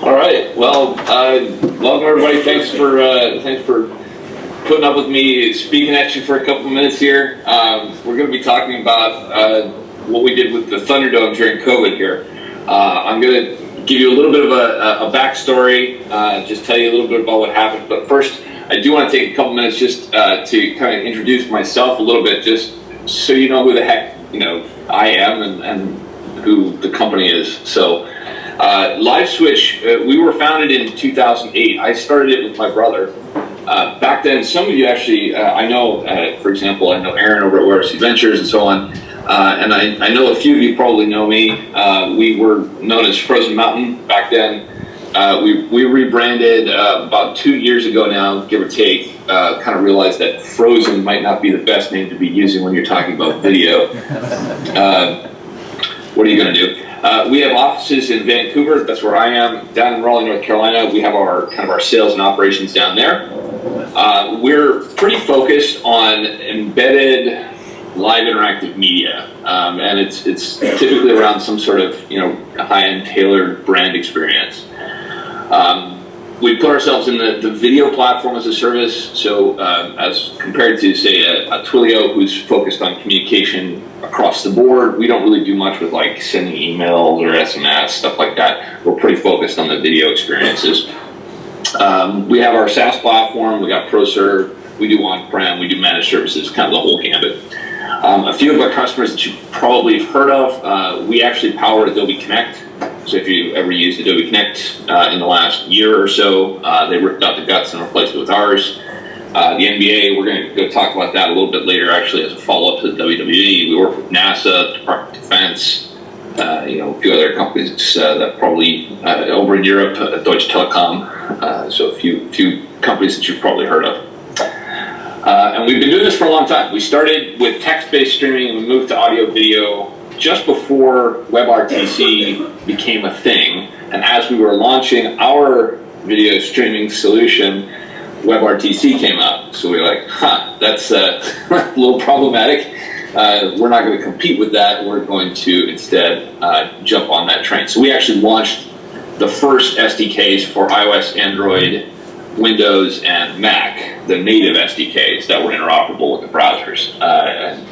All right. Well, welcome everybody. Thanks for putting up with me speaking at you for a couple of minutes here. We're going to be talking about what we did with the ThunderDome during COVID here. I'm going to give you a little bit of a backstory, just tell you a little bit about what happened. But first, I do want to take a couple minutes just to kind of introduce myself a little bit, just so you know who the heck I am and who the company is. So. LiveSwitch, we were founded in 2008. I started it with my brother. Back then, some of you actually, I know, for example, I know Aaron over at Where Ventures and so on. And I know a few of you probably know me. We were known as Frozen Mountain back then. We rebranded about 2 years ago now, give or take. Kind of realized that Frozen might not be the best name to be using when you're talking about video. What are you going to do? We have offices in Vancouver, that's where I am. Down in Raleigh, North Carolina, we have our sales and operations down there. We're pretty focused on embedded live interactive media, and it's typically around some sort of high-end tailored brand experience. We put ourselves in the video platform as a service, so as compared to, say, a Twilio who's focused on communication across the board, we don't really do much with like sending emails or SMS, stuff like that. We're pretty focused on the video experiences. We have our SaaS platform, we got ProServe, we do on-prem, we do managed services, kind of the whole gambit. A few of our customers that you probably have heard of, we actually power Adobe Connect. So if you ever used Adobe Connect in the last year or so, they ripped out the guts and replaced it with ours. The NBA, we're going to go talk about that a little bit later, actually, as a follow-up to the WWE. We work with NASA, Department of Defense, a few other companies that probably over in Europe, Deutsche Telekom, so a few companies that you've probably heard of. And we've been doing this for a long time. We started with text-based streaming, and we moved to audio-video just before WebRTC became a thing. And as we were launching our video streaming solution, WebRTC came out. So we were like, that's a little problematic. We're not going to compete with that. We're going to instead jump on that train. So we actually launched the first SDKs for iOS, Android, Windows, and Mac, the native SDKs that were interoperable with the browsers. And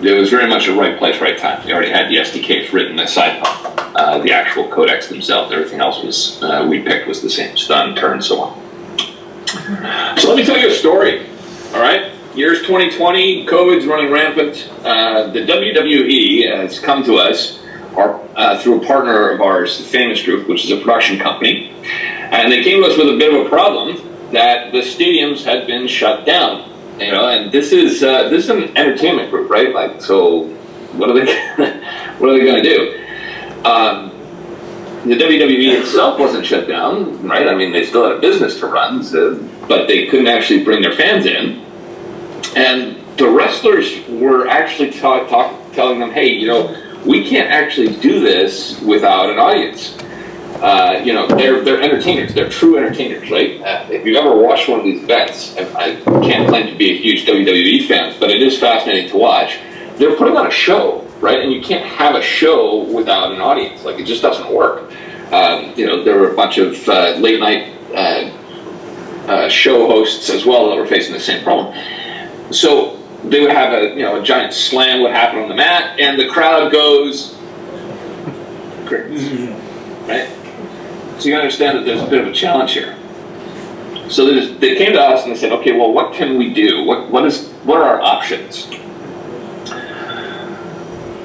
it was very much a right place, right time. We already had the SDKs written aside from the actual codecs themselves. Everything else was we picked was the same, stun, turn, so on. So let me tell you a story, all right? Year's 2020, COVID's running rampant. The WWE has come to us through a partner of ours, the Famous Group, which is a production company, and they came to us with a bit of a problem that the stadiums had been shut down. And this is an entertainment group, right? Like, so what are they going to do? The WWE itself wasn't shut down, right? I mean, they still had a business to run, but they couldn't actually bring their fans in. And the wrestlers were actually telling them, hey, we can't actually do this without an audience. They're entertainers. They're true entertainers, right? If you've ever watched one of these events, I can't claim to be a huge WWE fan, but it is fascinating to watch. They're putting on a show, right? And you can't have a show without an audience. Like, it just doesn't work. There were a bunch of late night show hosts as well that were facing the same problem. So they would have a giant slam would happen on the mat, and the crowd goes crazy, right? So you understand that there's a bit of a challenge here. So they came to us and they said, okay, well, what can we do? What are our options?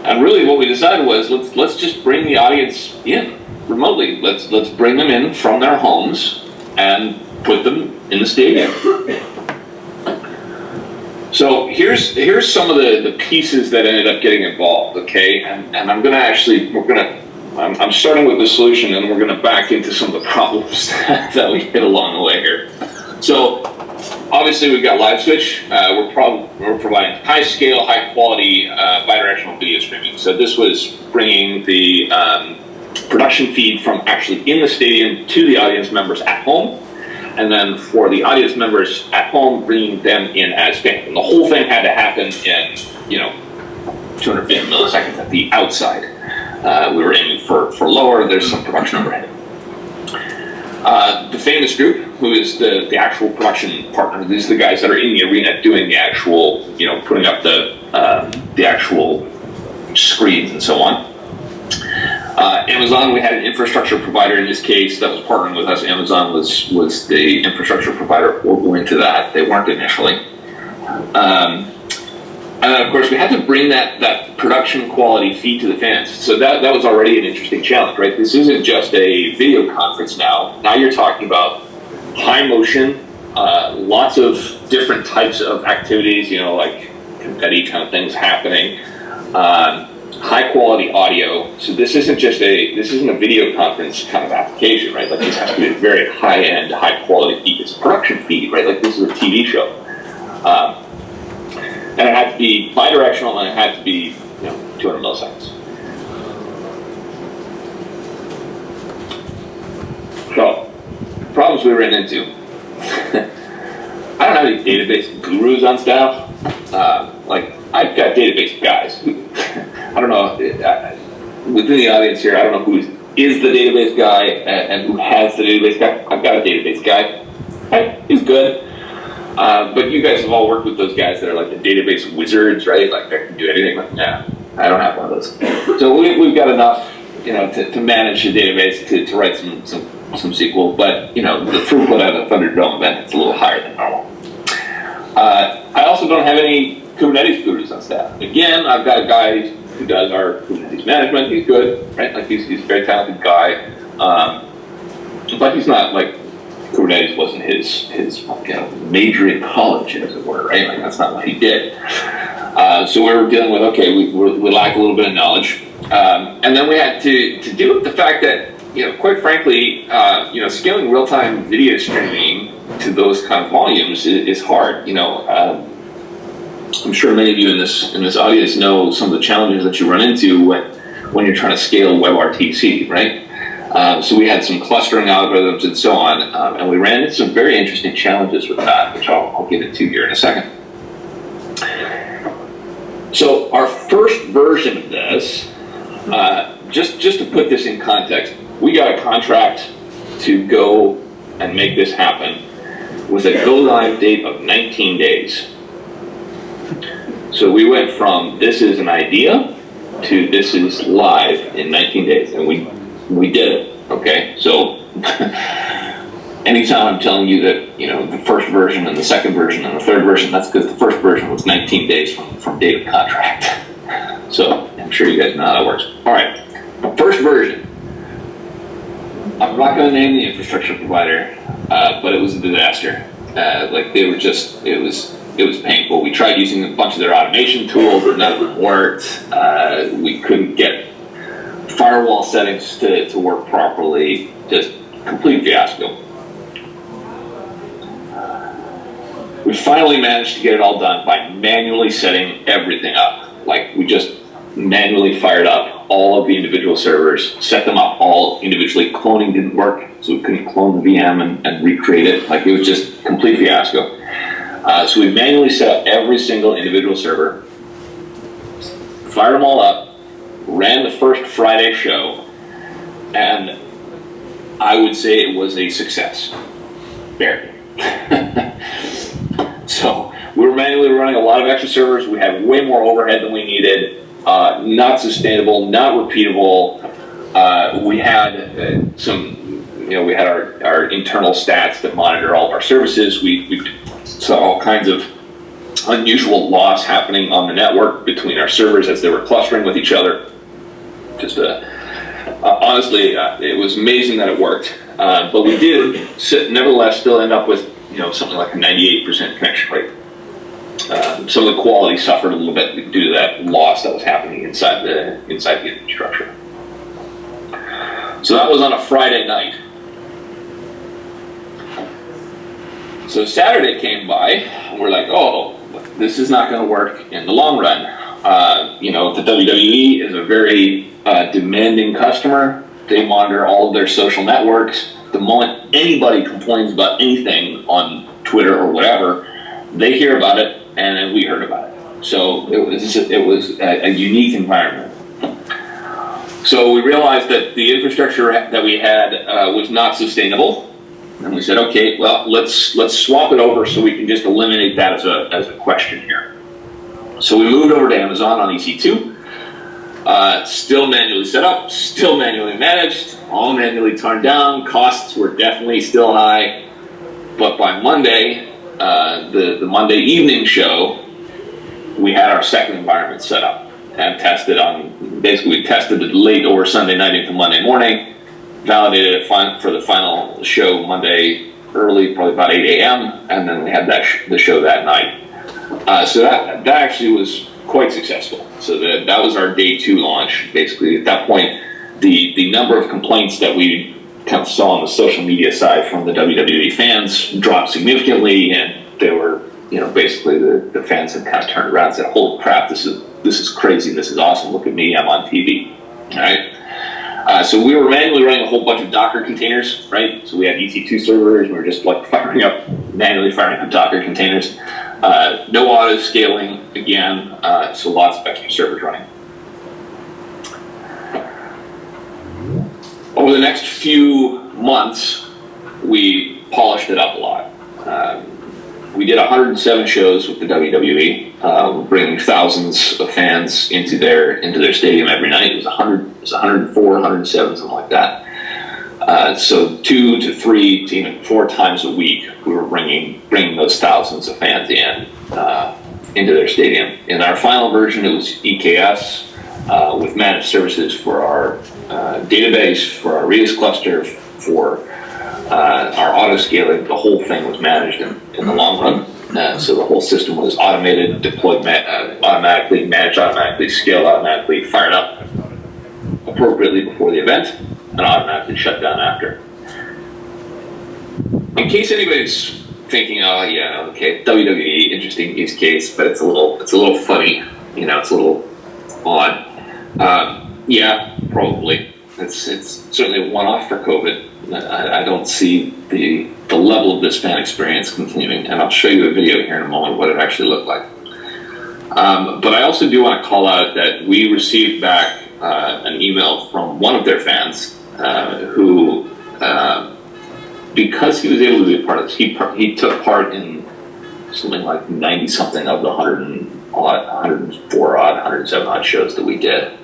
And really what we decided was, let's just bring the audience in remotely. Let's bring them in from their homes and put them in the stadium. So here's some of the pieces that ended up getting involved, okay? And I'm I'm starting with the solution, and we're going to back into some of the problems that we hit along the way here. So obviously we've got LiveSwitch. We're providing high-scale, high-quality, bidirectional video streaming. So this was bringing the production feed from actually in the stadium to the audience members at home, and then for the audience members at home, bringing them in as fans. And the whole thing had to happen in 250 milliseconds at the outside. We were aiming for lower. There's some production overhead. The famous group, who is the actual production partner. These are the guys that are in the arena doing the actual, putting up the actual screens and so on. Amazon, we had an infrastructure provider in this case that was partnering with us. Amazon was the infrastructure provider. We'll go into that. They weren't initially. And then, of course, we had to bring that production quality feed to the fans. So that was already an interesting challenge, right? This isn't just a video conference now. Now you're talking about high motion, lots of different types of activities, like confetti kind of things happening, high quality audio. So this isn't a video conference kind of application, right? Like this has to be a very high end, high quality feed. It's a production feed, right? Like this is a TV show. And it had to be bidirectional, and it had to be, 200 milliseconds. So, problems we ran into. I don't have any database gurus on staff. I've got database guys. I don't know, within the audience here, I don't know who is the database guy and who has the database guy. I've got a database guy. He's good. But you guys have all worked with those guys that are like the database wizards, right? Like they can do anything. Nah, I don't have one of those. So we've got enough, to manage a database to write some SQL. But the throughput at a ThunderDome event is a little higher than normal. I also don't have any Kubernetes gurus on staff. Again, I've got a guy who does our Kubernetes management. He's good, right? Like he's a very talented guy, but he's not like. Kubernetes wasn't his major in college, as it were, right? Like that's not what he did. So we were dealing with, okay, we lack a little bit of knowledge. And then we had to deal with the fact that, quite frankly, scaling real-time video streaming to those kind of volumes is hard. I'm sure many of you in this audience know some of the challenges that you run into when you're trying to scale WebRTC, right? So we had some clustering algorithms and so on, and we ran into some very interesting challenges with that, which I'll get into here in a second. So our first version of this, just to put this in context, we got a contract to go and make this happen with a go-live date of 19 days. So we went from this is an idea to this is live in 19 days, and we did it, okay? So anytime I'm telling you that, the first version and the second version and the third version, that's because the first version was 19 days from date of contract. So I'm sure you guys know how that works. All right, the first version. I'm not going to name the infrastructure provider, but it was a disaster. It was painful. We tried using a bunch of their automation tools, but none of them worked. We couldn't get firewall settings to work properly, just complete fiasco. We finally managed to get it all done by manually setting everything up. Like we just manually fired up all of the individual servers, set them up all individually. Cloning didn't work, so we couldn't clone the VM and recreate it. Like it was just complete fiasco. So we manually set up every single individual server, fired them all up, ran the first Friday show, and I would say it was a success. Barely. So we were manually running a lot of extra servers. We had way more overhead than we needed. Not sustainable, not repeatable. We had we had our internal stats that monitor all of our services. We saw all kinds of unusual loss happening on the network between our servers as they were clustering with each other. Just honestly, it was amazing that it worked, but we did nevertheless still end up with something like a 98% connection rate. Some of the quality suffered a little bit due to that loss that was happening inside the infrastructure. So that was on a Friday night. So Saturday came by, and we're like, oh, this is not going to work in the long run. The WWE is a very demanding customer. They monitor all of their social networks. The moment anybody complains about anything on Twitter or whatever, they hear about it, and then we heard about it. So it was a unique environment. So we realized that the infrastructure that we had was not sustainable. And we said, okay, well, let's swap it over so we can just eliminate that as a question here. So we moved over to Amazon on EC2. Still manually set up, still manually managed, all manually turned down. Costs were definitely still high. But by Monday, the Monday evening show, we had our second environment set up and tested on, basically we tested it late over Sunday night into Monday morning, validated it for the final show Monday early, probably about 8 a.m., and then we had the show that night. So that actually was quite successful. So that was our day 2 launch. Basically, at that point, the number of complaints that we kind of saw on the social media side from the WWE fans dropped significantly, and they were, basically the fans had kind of turned around and said, "Holy crap, this is crazy, this is awesome, look at me, I'm on TV." All right. So we were manually running a whole bunch of Docker containers, right? So we had EC2 servers, and we were just like manually firing up Docker containers. No auto scaling again, so lots of extra servers running. Over the next few months, we polished it up a lot. We did 107 shows with the WWE, bringing thousands of fans into their stadium every night. It was 104, 107, something like that. So 2 to 3 to even 4 times a week, we were bringing those thousands of fans into their stadium. In our final version, it was EKS with managed services for our database, for our Redis cluster, for our auto scaling. The whole thing was managed in the long run. So the whole system was automated, deployed automatically, managed automatically, scaled automatically, fired up appropriately before the event, and automatically shut down after. In case anybody's thinking, oh yeah, okay, WWE, interesting use case, but it's a little funny, it's a little odd. Yeah, probably. It's certainly a one-off for COVID. I don't see the level of this fan experience continuing, and I'll show you a video here in a moment what it actually looked like. But I also do want to call out that we received back an email from one of their fans who, because he was able to be a part of this, he took part in something like 90-something of the 104 odd, 107 odd shows that we did.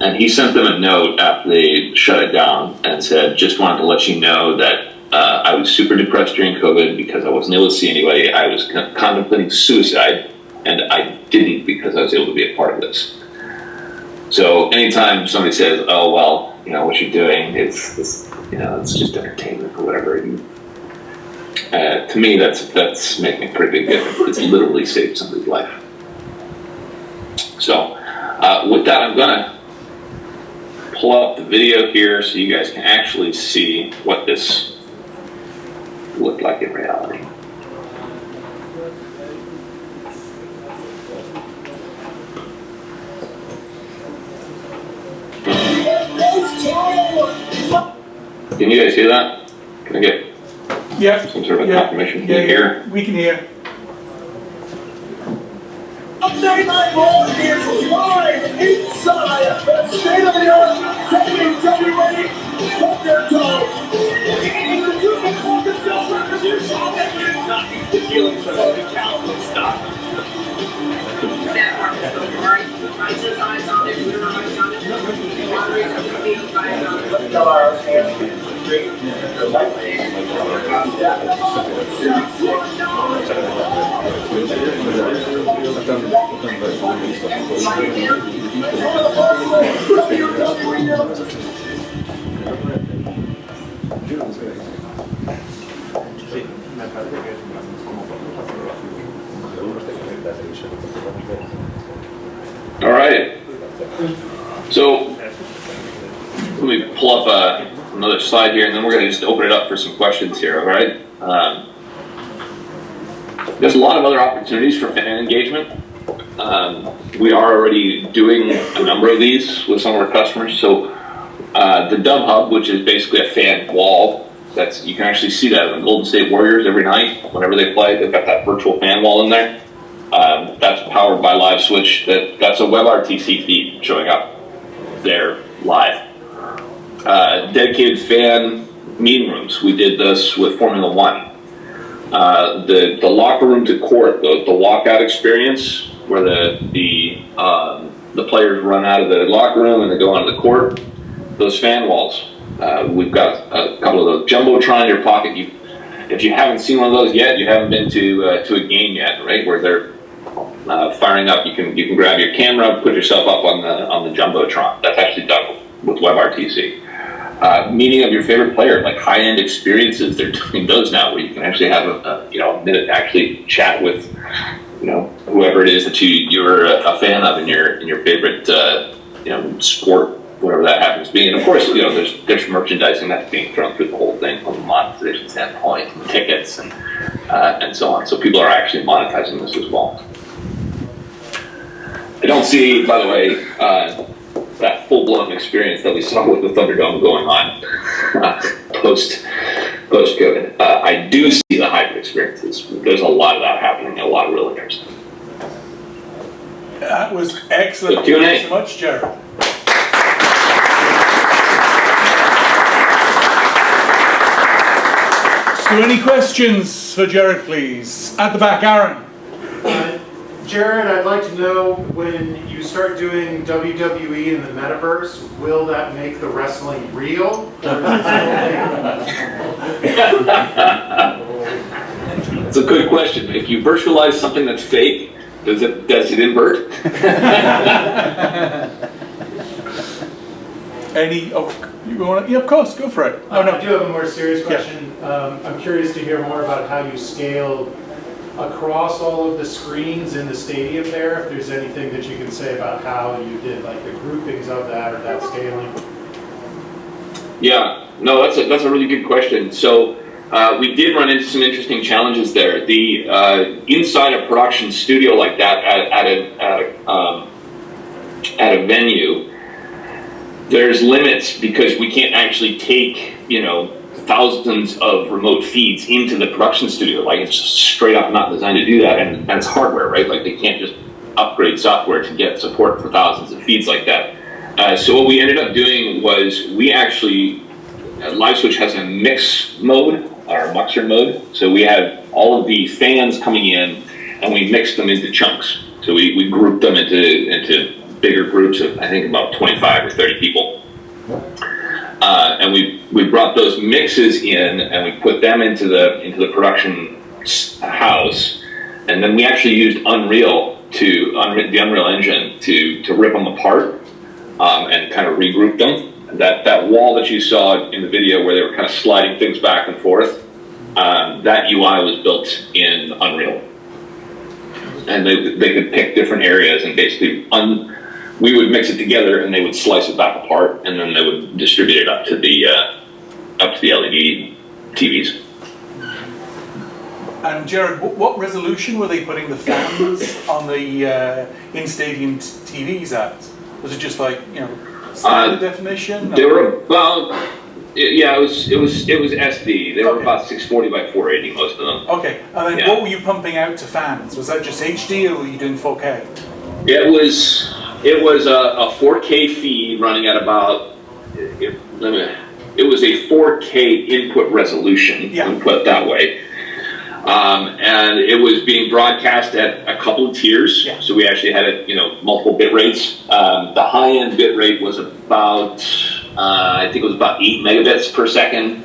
And he sent them a note after they shut it down and said, just wanted to let you know that I was super depressed during COVID because I wasn't able to see anybody. I was contemplating suicide, and I didn't because I was able to be a part of this. So anytime somebody says, oh, well, what you're doing is it's just entertainment or whatever, to me, that's making a pretty big difference. It's literally saved somebody's life. So with that, I'm going to pull up the video here so you guys can actually see what this looked like in reality. Can you guys hear that? Can I get some sort of confirmation? Can you hear? We can hear. Update Night Raw is live inside the state-of-the-art WWE ThunderDome. Feeling for the calendar stuff. All right. So let me pull up another slide here, and then we're going to just open it up for some questions here. All right. There's a lot of other opportunities for fan engagement. We are already doing a number of these with some of our customers. So the Dub Hub, which is basically a fan wall, you can actually see that in the Golden State Warriors every night. Whenever they play, they've got that virtual fan wall in there. That's powered by LiveSwitch. That's a WebRTC feed showing up there live. Dedicated fan meeting rooms. We did this with Formula One. The locker room to court, the walkout experience, where the players run out of the locker room and they go onto the court. Those fan walls. We've got a couple of those jumbotron in your pocket. If you haven't seen one of those yet, you haven't been to a game yet, right? Where they're firing up. You can grab your camera, put yourself up on the jumbotron. That's actually done with WebRTC. Meeting of your favorite player, like high-end experiences. They're doing those now, where you can actually have a minute to actually chat with whoever it is that you're a fan of in your favorite sport, whatever that happens to be. And of course, there's merchandising that's being thrown through the whole thing from a monetization standpoint, and tickets and so on. So people are actually monetizing this as well. I don't see, by the way, that full-blown experience that we saw with the ThunderDome going on post-COVID. I do see the hybrid experiences. There's a lot of that happening, a lot of real interest. That was excellent. Q&A. Thank you so much, Jerod. So any questions for Jerod, please? At the back, Aaron. Jerod, I'd like to know, when you start doing WWE in the metaverse, will that make the wrestling real? It's a good question. If you virtualize something that's fake, does it invert? Any? Oh, you want to? Yeah, of course. Go for it. Oh no. I do have a more serious question. Yeah. I'm curious to hear more about how you scaled across all of the screens in the stadium there. If there's anything that you can say about how you did, like the groupings of that or that scaling. Yeah. No, that's a really good question. So. We did run into some interesting challenges there. The inside a production studio like that at a venue, there's limits because we can't actually take thousands of remote feeds into the production studio. Like, it's just straight up not designed to do that, and it's hardware, right? Like, they can't just upgrade software to get support for thousands of feeds like that. So what we ended up doing was we actually LiveSwitch has a mix mode, or muxer mode. So we had all of the fans coming in, and we mixed them into chunks. So we grouped them into bigger groups of, I think, about 25 or 30 people. And we brought those mixes in, and we put them into the production house. And then we actually used the Unreal Engine to rip them apart and kind of regroup them. That wall that you saw in the video where they were kind of sliding things back and forth, that UI was built in Unreal. And they could pick different areas and basically we would mix it together and they would slice it back apart, and then they would distribute it up to the LED TVs. And Jerod, what resolution were they putting the fans on the in-stadium TVs at? Was it just like, standard definition? They were about, yeah, it was SD. They were about 640 by 480, most of them. Okay, and then what were you pumping out to fans? Was that just HD, or were you doing 4K? It was a 4K feed running at about, it was a 4K input resolution, put that way. And it was being broadcast at a couple of tiers. Yeah. So we actually had it, multiple bit rates. The high-end bit rate was about, I think it was about 8 megabits per second.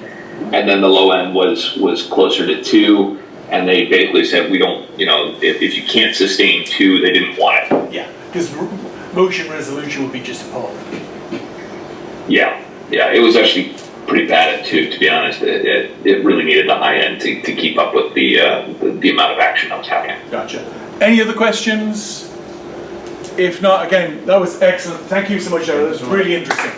And then the low end was closer to 2. And they basically said, we don't, if you can't sustain 2, they didn't want it. Yeah, because motion resolution would be just appalling. Yeah, it was actually pretty bad at 2, to be honest. It really needed the high end to keep up with the amount of action that was happening. Gotcha. Any other questions? If not, again, that was excellent. Thank you so much, Jerod. That was really interesting.